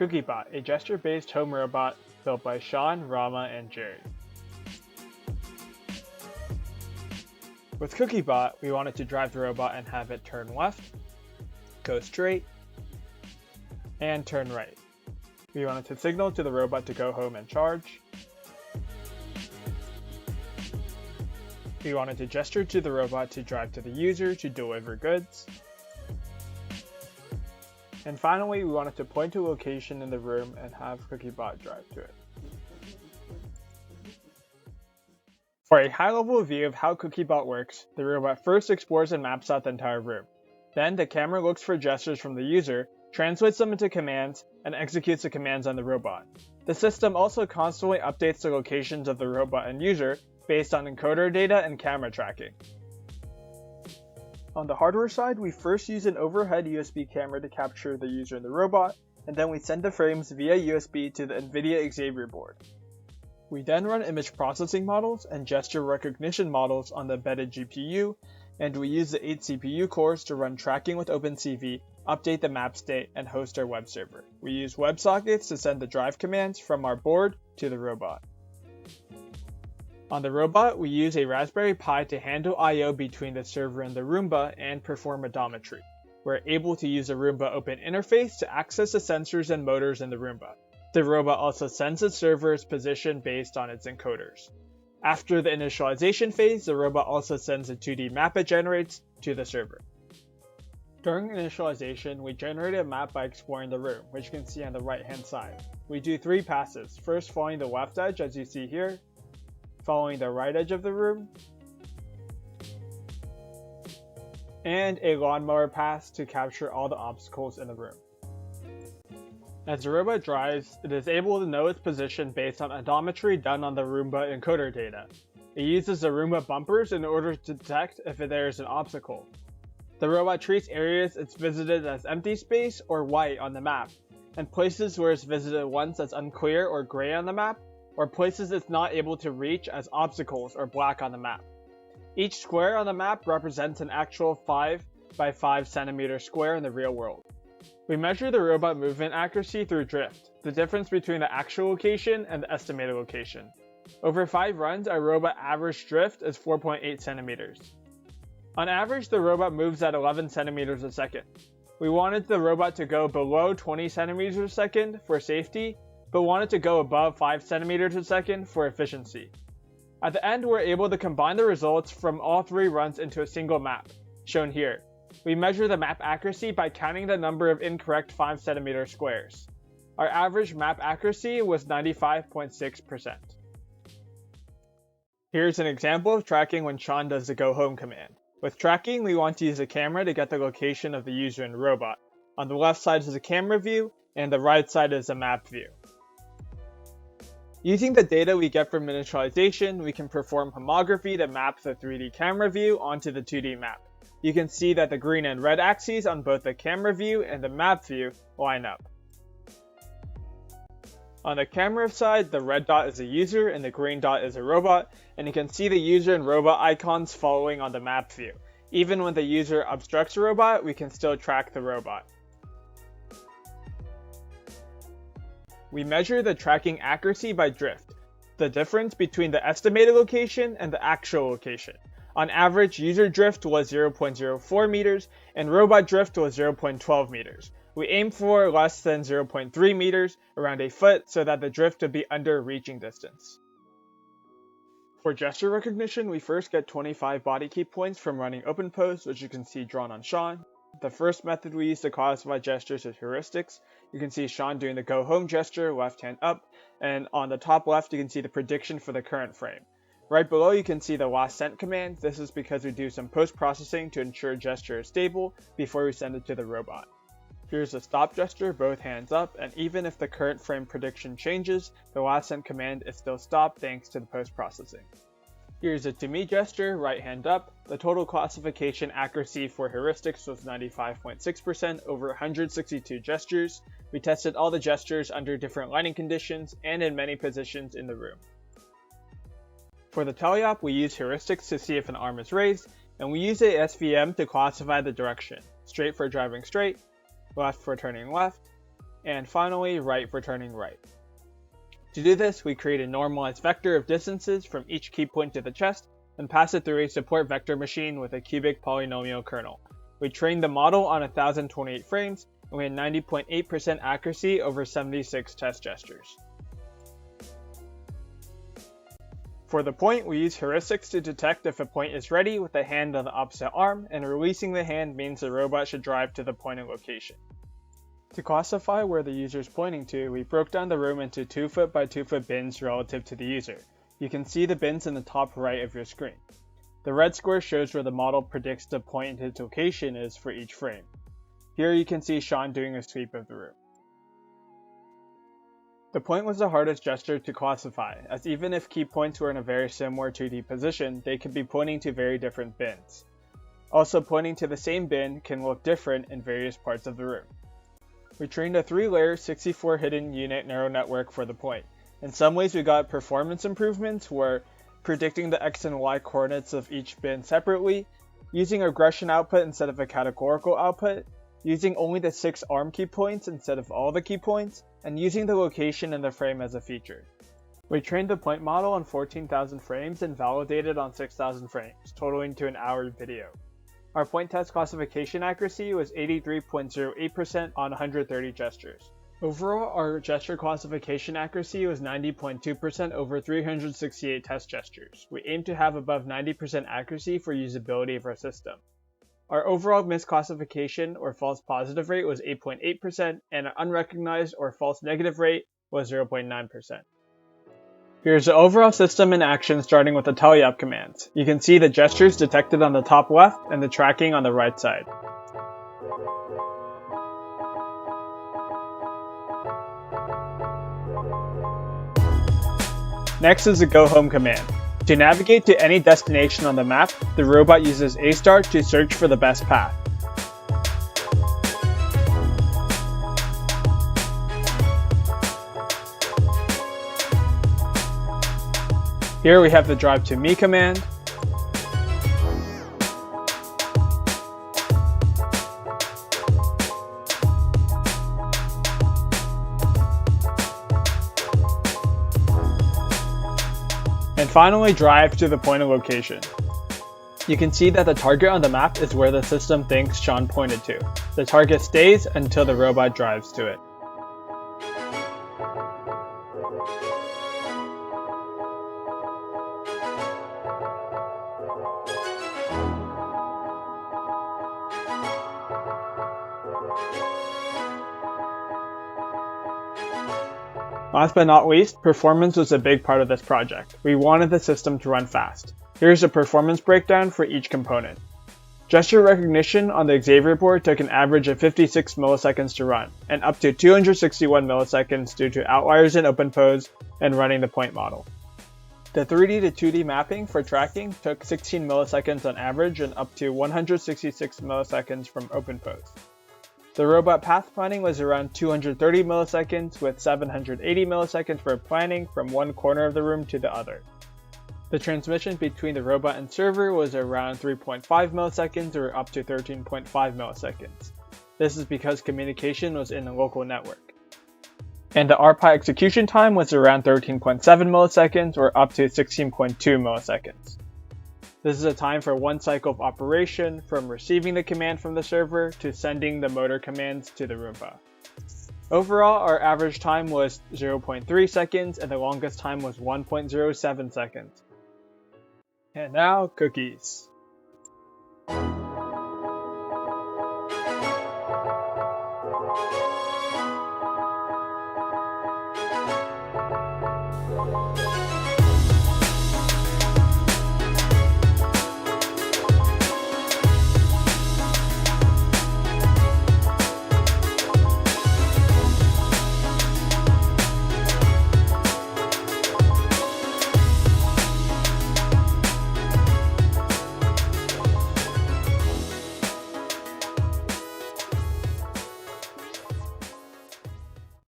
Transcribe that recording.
Cookiebot, a gesture-based home robot built by Sean, Rama, and Jerry. With Cookiebot, we wanted to drive the robot and have it turn left, go straight, and turn right. We wanted to signal to the robot to go home and charge. We wanted to gesture to the robot to drive to the user to deliver goods. And finally, we wanted to point to a location in the room and have Cookiebot drive to it. For a high-level view of how Cookiebot works, the robot first explores and maps out the entire room. Then, the camera looks for gestures from the user, translates them into commands, and executes the commands on the robot. The system also constantly updates the locations of the robot and user based on encoder data and camera tracking. On the hardware side, we first use an overhead USB camera to capture the user and the robot, and then we send the frames via USB to the NVIDIA Xavier board. We then run image processing models and gesture recognition models on the embedded GPU, and we use the 8 CPU cores to run tracking with OpenCV, update the map state, and host our web server. We use WebSockets to send the drive commands from our board to the robot. On the robot, we use a Raspberry Pi to handle I/O between the server and the Roomba and perform odometry. We're able to use the Roomba Open Interface to access the sensors and motors in the Roomba. The robot also sends the server's position based on its encoders. After the initialization phase, the robot also sends a 2D map it generates to the server. During initialization, we generate a map by exploring the room, which you can see on the right-hand side. We do 3 passes, first following the left edge as you see here, following the right edge of the room, and a lawnmower pass to capture all the obstacles in the room. As the robot drives, it is able to know its position based on odometry done on the Roomba encoder data. It uses the Roomba bumpers in order to detect if there is an obstacle. The robot treats areas it's visited as empty space or white on the map, and places where it's visited once as unclear or gray on the map, or places it's not able to reach as obstacles or black on the map. Each square on the map represents an actual 5 by 5 cm square in the real world. We measure the robot movement accuracy through drift, the difference between the actual location and the estimated location. Over 5 runs, our robot average drift is 4.8 centimeters. On average, the robot moves at 11 centimeters a second. We wanted the robot to go below 20 centimeters a second for safety, but wanted to go above 5 centimeters a second for efficiency. At the end, we're able to combine the results from all 3 runs into a single map, shown here. We measure the map accuracy by counting the number of incorrect 5 cm squares. Our average map accuracy was 95.6%. Here's an example of tracking when Sean does the go home command. With tracking, we want to use a camera to get the location of the user and robot. On the left side is the camera view, and the right side is the map view. Using the data we get from initialization, we can perform homography to map the 3D camera view onto the 2D map. You can see that the green and red axes on both the camera view and the map view line up. On the camera side, the red dot is a user and the green dot is a robot, and you can see the user and robot icons following on the map view. Even when the user obstructs the robot, we can still track the robot. We measure the tracking accuracy by drift, the difference between the estimated location and the actual location. On average, user drift was 0.04 meters and robot drift was 0.12 meters. We aim for less than 0.3 meters, around a foot, so that the drift would be under reaching distance. For gesture recognition, we first get 25 body key points from running OpenPose, which you can see drawn on Sean. The first method we use to classify gestures is heuristics. You can see Sean doing the go home gesture, left hand up, and on the top left you can see the prediction for the current frame. Right below you can see the last sent command. This is because we do some post-processing to ensure gesture is stable before we send it to the robot. Here's the stop gesture, both hands up, and even if the current frame prediction changes, the last sent command is still stopped thanks to the post-processing. Here's a to me gesture, right hand up. The total classification accuracy for heuristics was 95.6% over 162 gestures. We tested all the gestures under different lighting conditions and in many positions in the room. For the teleop, we use heuristics to see if an arm is raised, and we use a SVM to classify the direction. Straight for driving straight, left for turning left, and finally right for turning right. To do this, we create a normalized vector of distances from each key point to the chest and pass it through a support vector machine with a cubic polynomial kernel. We trained the model on 1028 frames, and we had 90.8% accuracy over 76 test gestures. For the point, we use heuristics to detect if a point is ready with the hand on the opposite arm, and releasing the hand means the robot should drive to the pointed location. To classify where the user is pointing to, we broke down the room into 2 foot by 2 foot bins relative to the user. You can see the bins in the top right of your screen. The red square shows where the model predicts the point and its location is for each frame. Here you can see Sean doing a sweep of the room. The point was the hardest gesture to classify, as even if key points were in a very similar 2D position, they could be pointing to very different bins. Also, pointing to the same bin can look different in various parts of the room. We trained a 3-layer 64 hidden unit neural network for the point. In some ways we got performance improvements where predicting the x and y coordinates of each bin separately, using a regression output instead of a categorical output, using only the 6 arm key points instead of all the key points, and using the location in the frame as a feature. We trained the point model on 14,000 frames and validated on 6,000 frames, totaling to an hour video. Our point test classification accuracy was 83.08% on 130 gestures. Overall, our gesture classification accuracy was 90.2% over 368 test gestures. We aim to have above 90% accuracy for usability of our system. Our overall misclassification or false positive rate was 8.8%, and our unrecognized or false negative rate was 0.9%. Here's the overall system in action, starting with the teleop commands. You can see the gestures detected on the top left and the tracking on the right side. Next is the go home command. To navigate to any destination on the map, the robot uses A* to search for the best path. Here we have the drive to me command. And finally, drive to the point of location. You can see that the target on the map is where the system thinks Sean pointed to. The target stays until the robot drives to it. Last but not least, performance was a big part of this project. We wanted the system to run fast. Here's a performance breakdown for each component. Gesture recognition on the Xavier board took an average of 56 milliseconds to run, and up to 261 milliseconds due to outliers in OpenPose and running the point model. The 3D to 2D mapping for tracking took 16 milliseconds on average and up to 166 milliseconds from OpenPose. The robot path planning was around 230 milliseconds with 780 milliseconds for planning from one corner of the room to the other. The transmission between the robot and server was around 3.5 milliseconds or up to 13.5 milliseconds. This is because communication was in a local network. And the RPI execution time was around 13.7 milliseconds or up to 16.2 milliseconds. This is a time for one cycle of operation from receiving the command from the server to sending the motor commands to the Roomba. Overall, our average time was 0.3 seconds and the longest time was 1.07 seconds. And now, cookies.